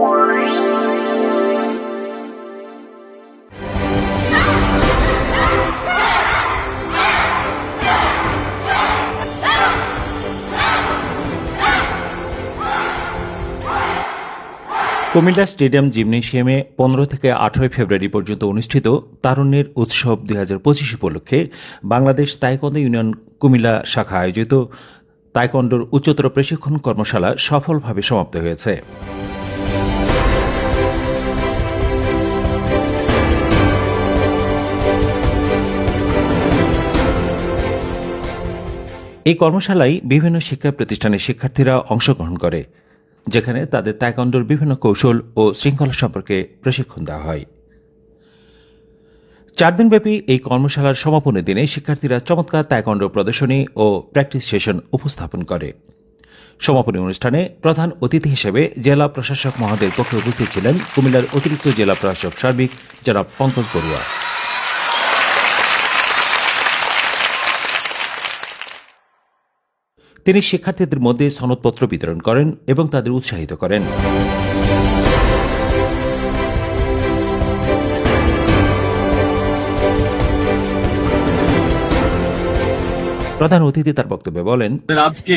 Comilla stadium জিমনেশিয়ামে 15 থেকে 18 ফেব্রুয়ারি পর্যন্ত অনুষ্ঠিত তারুণ্যের উৎসব 2025 উপলক্ষে বাংলাদেশ তাইকোয়ান্দো ইউনিয়ন কুমিল্লা শাখা আয়োজিত তাইকোয়ান্ডোর উচ্চতর প্রশিক্ষণ কর্মশালা সফলভাবে সমাপ্ত হয়েছে। এই কর্মশালায় বিভিন্ন শিক্ষা প্রতিষ্ঠানের শিক্ষার্থীরা অংশগ্রহণ করে, যেখানে তাদের তাইকোয়ান্ডোর বিভিন্ন কৌশল ও শৃঙ্খলা সম্পর্কে প্রশিক্ষণ দেওয়া হয়। 4 দিনব্যাপী এই কর্মশালার সমাপনী দিনে শিক্ষার্থীরা চমৎকার তাইকোয়ান্ডো প্রদর্শনী ও প্র্যাকটিস সেশন উপস্থাপন করে। সমাপনী অনুষ্ঠানে প্রধান অতিথি হিসেবে জেলা প্রশাসক মহোদয়ের পক্ষে উপস্থিত ছিলেন কুমিল্লার অতিরিক্ত জেলা প্রশাসক সার্বিক জনাব পঙ্কজ বড়ুয়া। তিনি শিক্ষার্থীদের মধ্যে সনদপত্র বিতরণ করেন এবং তাদের উৎসাহিত করেন। প্রধান অতিথি তার বক্তব্যে বলেন, আজকে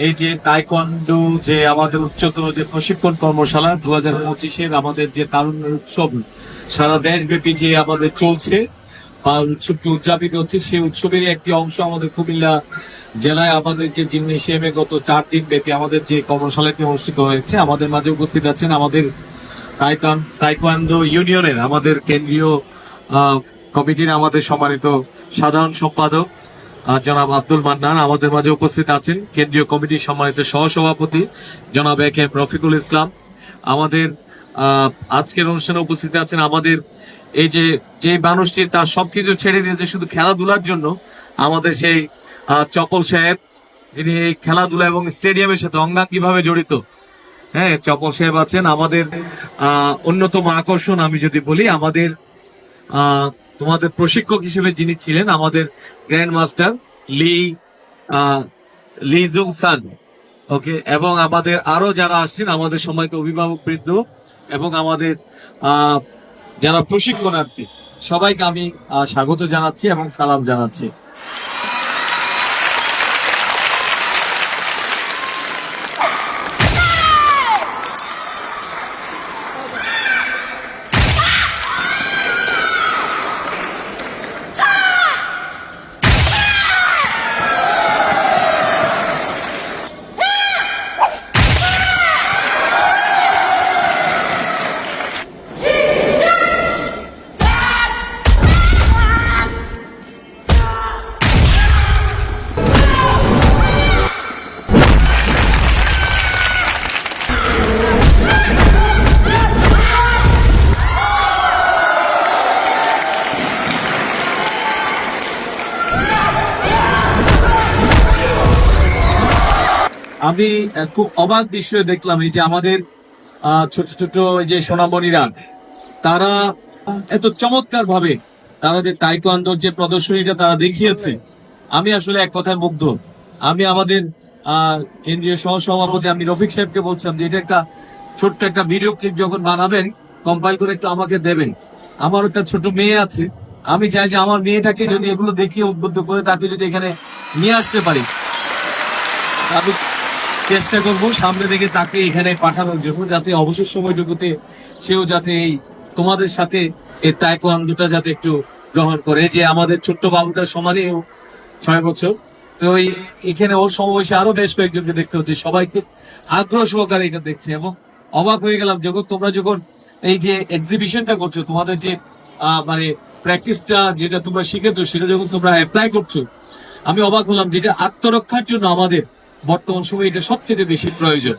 এই যে তাইকোয়ান্ডো যে আমাদের উচ্চতর যে প্রশিক্ষণ কর্মশালা 2025-এর আমাদের যে তারুণ্যের উৎসব সারা দেশব্যাপী যে আমাদের চলছে বা উৎসবটি উদযাপিত হচ্ছে, সেই উৎসবেরই একটি অংশ আমাদের কুমিল্লা জেলায় আমাদের যে জিমনেশিয়ামে গত 4 দিন ব্যাপী আমাদের যে কর্মশালাটি অনুষ্ঠিত হয়েছে। আমাদের মাঝে উপস্থিত আছেন আমাদের তাইকোয়ান্ডো ইউনিয়নের আমাদের কেন্দ্রীয় কমিটির আমাদের সম্মানিত সাধারণ সম্পাদক জনাব আব্দুল মান্নান। আমাদের মাঝে উপস্থিত আছেন কেন্দ্রীয় কমিটির সম্মানিত সহসভাপতি জনাব এ.কে.এম. রফিকুল ইসলাম। আমাদের আজকের অনুষ্ঠানে উপস্থিত আছেন আমাদের এই যে মানুষটি তার সবকিছু ছেড়ে দিয়েছে শুধু খেলাধুলার জন্য, আমাদের সেই চপল সাহেব, যিনি এই খেলাধুলা এবং স্টেডিয়ামের সাথে অঙ্গাঙ্গিভাবে জড়িত। হ্যাঁ, চপল সাহেব আছেন। আমাদের অন্যতম আকর্ষণ আমি যদি বলি, আমাদের তোমাদের প্রশিক্ষক হিসেবে যিনি ছিলেন আমাদের গ্র্যান্ড মাস্টার লি জুং সান, ওকে, এবং আমাদের আরো যারা আসছেন আমাদের সম্মানিত অভিভাবক বৃন্দ এবং আমাদের যারা প্রশিক্ষণার্থী, সবাইকে আমি স্বাগত জানাচ্ছি এবং সালাম জানাচ্ছি। আমি খুব অবাক বিষয় দেখলাম, এই যে আমাদের ছোট ছোট যে সোনামণিরা, তারা এত চমৎকার ভাবে তারা যে তাইকোয়ান্ডোর যে প্রদর্শনীটা তারা দেখিয়েছে, আমি আসলে এক কথায় মুগ্ধ। আমি আমাদের কেন্দ্রীয় সহসভাপতি আমি রফিক সাহেবকে বলছিলাম যে এটা একটা ছোট্ট একটা ভিডিও ক্লিপ যখন বানাবেন কম্পাইল করে একটু আমাকে দেবেন। আমার একটা ছোট মেয়ে আছে, আমি চাই যে আমার মেয়েটাকে যদি এগুলো দেখিয়ে উদ্বুদ্ধ করে তাকে যদি এখানে নিয়ে আসতে পারি, আমি চেষ্টা করবো সামনে থেকে তাকে এখানে পাঠানোর জন্য, যাতে অবসর সময়টুকুতে সেও যাতে এই তোমাদের সাথে এই তাইকোয়ান্ডোটা যাতে একটু গ্রহণ করে। যে আমাদের ছোট্ট বাবুটার সমানই 6 বছর, তো এখানে ওর সমবয়সে আরো বেশ কয়েকজনকে দেখতে হচ্ছে, সবাইকে আগ্রহ সহকারে এটা দেখছে এবং অবাক হয়ে গেলাম যখন তোমরা যখন এই যে এক্সিবিশনটা করছো, তোমাদের যে মানে প্র্যাকটিসটা যেটা তোমরা শিখেছো সেটা যখন তোমরা অ্যাপ্লাই করছো, আমি অবাক হলাম যেটা আত্মরক্ষার জন্য আমাদের বর্তমান সময়ে এটা সবচেয়ে বেশি প্রয়োজন।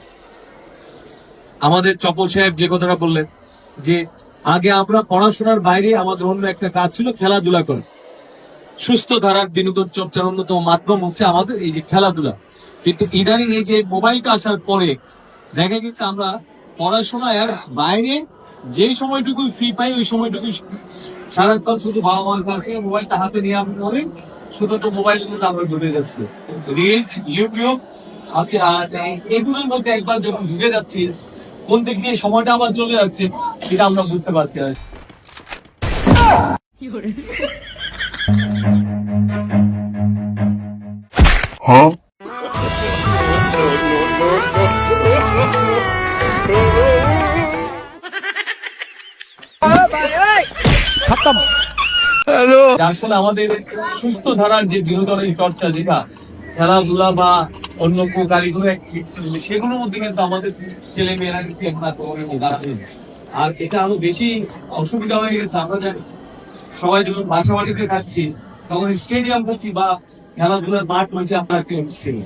আমাদের চপল সাহেব যে কথাটা বললেন যে আগে আমরা পড়াশোনার বাইরে আমাদের অন্য একটা কাজ ছিল খেলাধুলা করে, সুস্থ ধারার বিনোদন চর্চার অন্যতম মাধ্যম হচ্ছে আমাদের এই যে খেলাধুলা। কিন্তু ইদানিং এই যে মোবাইলটা আসার পরে দেখা গেছে আমরা পড়াশোনার বাইরে যেই সময়টুকু ফ্রি পাই ওই সময়টুকু সারাক্ষণ শুধু বাবা মা আছে মোবাইলটা হাতে নিয়ে আমরা বলি শুধু তো মোবাইলের মধ্যে আমরা ঢুকে যাচ্ছি, রিলস, ইউটিউব, আচ্ছা এগুলোর মধ্যে একবার যখন ঢুকে যাচ্ছি কোন দিক দিয়ে সময়টা আমার চলে যাচ্ছে এটা আমরা বুঝতে পারছি না। যার ফলে আমাদের সুস্থ ধারার যে বিনোদনের চর্চা, যেটা খেলাধুলা বা অন্য কারিগরি সেগুলোর মধ্যে কিন্তু আমাদের ছেলে মেয়েরা কিন্তু আছে। আর এটা আরো বেশি অসুবিধা হয়ে গেছে। আমরা জানি সবাই যখন বাসা বাড়িতে থাকছি তখন স্টেডিয়াম করছি বা খেলাধুলার মাঠ মধ্যে আমরা কেউ হচ্ছে না।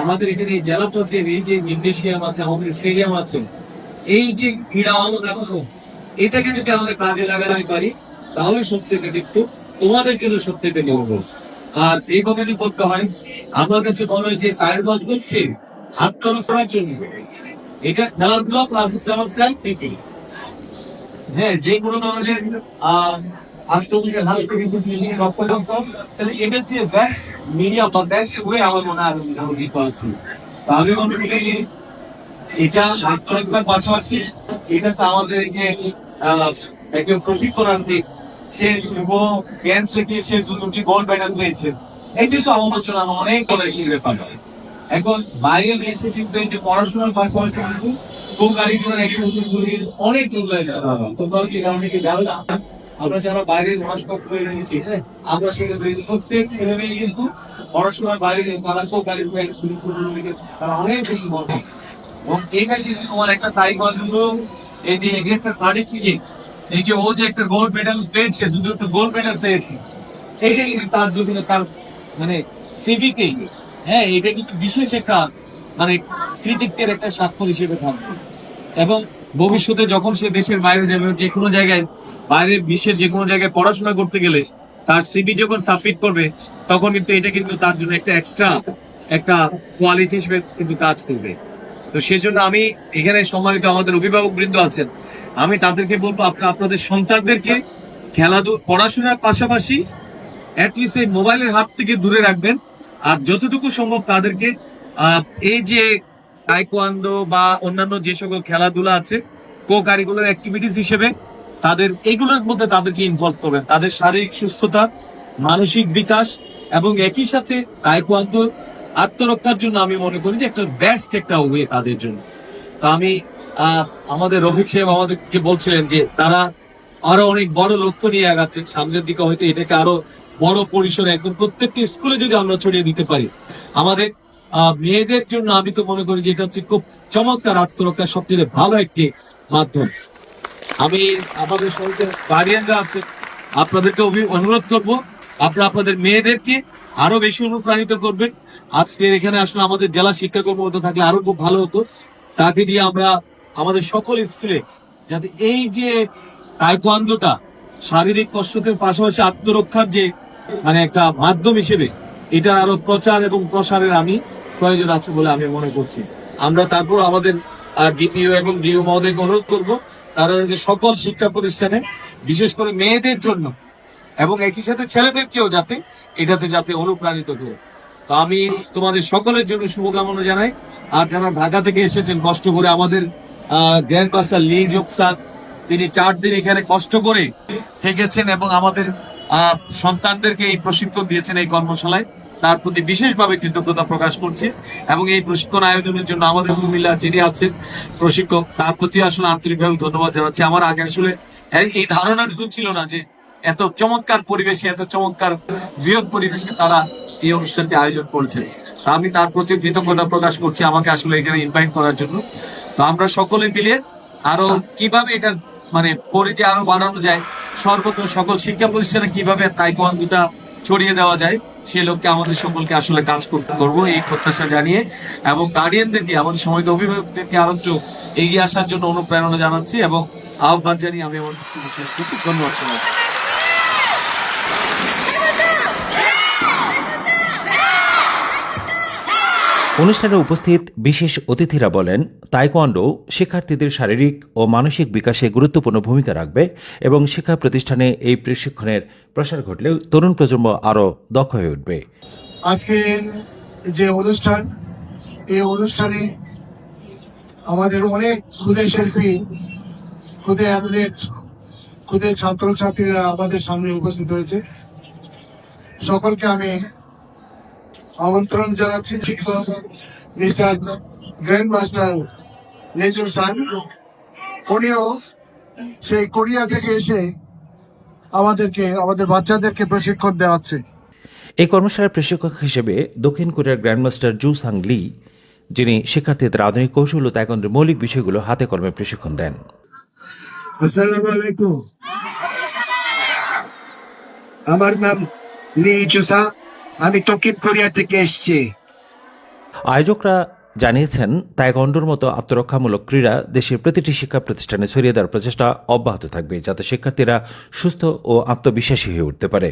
আমাদের এখানে এই জেলা পর্যায়ের এই যে জিমনেশিয়াম আছে, আমাদের স্টেডিয়াম আছে, এই যে ক্রীড়া অঙ্গন, এটাকে যদি আমাদের কাজে লাগাতে পারি তাহলে সত্যি কিন্তু তোমাদের জন্য সত্যি নির্ভর। আর এই কথাটি বলতে হয়, আমার কাছে মনে হয় যে কায়রগঞ্জ করছে আত্মরক্ষার জন্য, এটা খেলাধুলা প্লাস হ্যাঁ, যে কোনো ধরনের আত্মবিশ্বাস হাত থেকে তাহলে এটা হচ্ছে বেস্ট মিডিয়া বা বেস্ট ওয়ে আমার মনে হয় আমি দিতে পারছি। আমি মনে করি এটা আত্মরক্ষার পাশাপাশি এটা তো আমাদের এই যে একজন প্রশিক্ষণার্থী, সে যুব জ্ঞান শিখিয়েছে, দুটি গোল্ড মেডেল পেয়েছে, এটি তো আমাদের জন্য অনেক বড় একটি ব্যাপার। এখন বাইরের দেশে কিন্তু এই যে পড়াশোনার পাশাপাশি কিন্তু অনেক তোমরা কি কারণে কি জানো না, আমরা যারা বাইরে পড়াশোনা করে এসেছি আমরা সেখানে প্রত্যেক ছেলে মেয়ে কিন্তু পড়াশোনার বাইরে তারা তারা অনেক বেশি মনে। এবং এখানে যদি তোমার একটা তাইকোয়ান্ডো এই যে একটা সার্টিফিকেট, এই যে ও যে একটা গোল্ড মেডেল পেয়েছে, দুটো গোল্ড মেডেল পেয়েছে, এইটা কিন্তু তার যদি তার মানে সিভিকে, হ্যাঁ, এটা কিন্তু বিশেষ একটা মানে কৃতিত্বের একটা স্বাক্ষর হিসেবে থাকবে। এবং ভবিষ্যতে যখন সে দেশের বাইরে যাবে, যে কোনো জায়গায় বাইরের বিশ্বের যে কোনো জায়গায় পড়াশোনা করতে গেলে তার সিভি যখন সাবমিট করবে তখন কিন্তু এটা কিন্তু তার জন্য একটা এক্সট্রা একটা কোয়ালিটি হিসেবে কিন্তু কাজ করবে। তো সেজন্য আমি এখানে সম্মানিত আমাদের অভিভাবক বৃন্দ আছেন, আমি তাদেরকে বলবো আপনাদের সন্তানদেরকে খেলাধুলা পড়াশোনার পাশাপাশি অ্যাটলিস্ট এই মোবাইলের হাত থেকে দূরে রাখবেন। আর যতটুকু সম্ভব তাদেরকে এই যে তাইকোয়ান্ডো বা অন্যান্য যে সকল খেলাধুলা আছে কো কারিকুলার অ্যাক্টিভিটিস হিসেবে তাদের এগুলোর মধ্যে তাদেরকে ইনভলভ করবেন। তাদের শারীরিক সুস্থতা, মানসিক বিকাশ এবং একই সাথে তাইকোয়ান্ডো আত্মরক্ষার জন্য আমি মনে করি যে একটা বেস্ট একটা ওয়ে তাদের জন্য। তো আমি আমাদের রফিক সাহেব আমাদেরকে বলছিলেন যে তারা আরো অনেক বড় লক্ষ্য নিয়ে আগাচ্ছেন সামনের দিকে, হয়তো এটাকে আরো বড় পরিসরে একদম প্রত্যেকটি স্কুলে যদি আমরা ছড়িয়ে দিতে পারি আমাদের মেয়েদের জন্য, আমি তো মনে করি যে এটা হচ্ছে খুব চমৎকার আত্মরক্ষার সবচেয়ে ভালো একটি মাধ্যম। আমি আমাদের সঙ্গে গার্ডিয়ানরা আছে, আপনাদেরকে অনুরোধ করবো আপনারা আপনাদের মেয়েদেরকে আরো বেশি অনুপ্রাণিত করবেন। আজকে এখানে আসলে আমাদের জেলা শিক্ষা কর্মকর্তা থাকলে আরো খুব ভালো হতো, তাকে দিয়ে আমরা আমাদের সকল স্কুলে যাতে এই যে তাইকোয়ান্ডোটা শারীরিক কসরতের পাশাপাশি আত্মরক্ষার যে মানে একটা মাধ্যম হিসেবে এটার আরো প্রচার এবং প্রসারের আমি প্রয়োজন আছে বলে আমি মনে করছি। আমরা তারপর আমাদের ডিপিও এবং ডিও মহোদয়কে অনুরোধ করবো তারা সকল শিক্ষা প্রতিষ্ঠানে বিশেষ করে মেয়েদের জন্য এবং একই সাথে ছেলেদেরকেও যাতে অনুপ্রাণিত করে। তো আমি তোমাদের সকলের জন্য শুভকামনা জানাই। আর যারা ঢাকা থেকে এসেছেন কষ্ট করে, আমাদের গ্র্যান্ড মাস্টার লি জোকসান তিনি 4 দিন এখানে কষ্ট করে থেকেছেন এবং আমাদের সন্তানদেরকে এই প্রশিক্ষণ দিয়েছেন এই কর্মশালায়, তার প্রতি বিশেষভাবে কৃতজ্ঞতা প্রকাশ করছি। এবং এই প্রশিক্ষণ আয়োজনের জন্য আমাদের কুমিল্লা যিনি আছেন প্রশিক্ষক, তার প্রতি আসলে আন্তরিকভাবে ধন্যবাদ জানাচ্ছি। আমার আগে আসলে এই ধারণাটুকু ছিল না যে এত চমৎকার পরিবেশে, এত চমৎকার বৃহৎ পরিবেশে তারা এই অনুষ্ঠানটি আয়োজন করছে। আমি তার প্রতি কৃতজ্ঞতা প্রকাশ করছি আমাকে আসলে এখানে ইনভাইট করার জন্য। তো আমরা সকলে মিলে আরো কিভাবে এটা মানে পরিধি আরো বাড়ানো যায়, সর্বত্র সকল শিক্ষা প্রতিষ্ঠানে কিভাবে তাইকোয়ান্ডোটা ছড়িয়ে দেওয়া যায়, সেই লক্ষ্যে আমাদের সকলকে আসলে কাজ করবো এই প্রত্যাশা জানিয়ে, এবং গার্ডিয়ানদেরকে আমাদের সময় অভিভাবকদেরকে আরো একটু এগিয়ে আসার জন্য অনুপ্রেরণা জানাচ্ছি এবং আহ্বান জানিয়ে আমি আমার বক্তব্য শেষ করছি। ধন্যবাদ সবাই। অনুষ্ঠানে উপস্থিত বিশেষ অতিথিরা বলেন, তাইকোয়ান্ডো শিক্ষার্থীদের শারীরিক ও মানসিক বিকাশে গুরুত্বপূর্ণ ভূমিকা রাখবে এবং শিক্ষা প্রতিষ্ঠানে এই প্রশিক্ষণের প্রসার ঘটলে তরুণ প্রজন্ম আরও দক্ষ হয়ে উঠবে। আজকে যে অনুষ্ঠান, এই অনুষ্ঠানে আমাদের অনেক ক্ষুদে শিল্পী, ক্ষুদে অ্যাথলেট, ক্ষুদে ছাত্রছাত্রীরা আমাদের সামনে উপস্থিত হয়েছে। সকলকে আমি আমন্ত্রণ জানাচ্ছি। শিক্ষক মিস্টার গ্র্যান্ড মাস্টার নেজুল সান, উনিও সেই কোরিয়া থেকে এসে আমাদের বাচ্চাদেরকে প্রশিক্ষণ দেওয়াচ্ছে। এই কর্মশালার প্রশিক্ষক হিসেবে দক্ষিণ কোরিয়ার গ্র্যান্ডমাস্টার জু সাং লি, যিনি শিক্ষার্থীদের আধুনিক কৌশল ও তাইকোয়ান্ডোর মৌলিক বিষয়গুলো হাতে কলমে প্রশিক্ষণ দেন। আসসালামু আলাইকুম, আমার নাম লি চুসা, আমি দক্ষিণ কোরিয়া থেকে এসেছি। আয়োজকরা জানিয়েছেন, তাইকোয়ান্ডোর মতো আত্মরক্ষামূলক ক্রীড়া দেশের প্রতিটি শিক্ষা প্রতিষ্ঠানে ছড়িয়ে দেওয়ার প্রচেষ্টা অব্যাহত থাকবে, যাতে শিক্ষার্থীরা সুস্থ ও আত্মবিশ্বাসী হয়ে উঠতে পারে।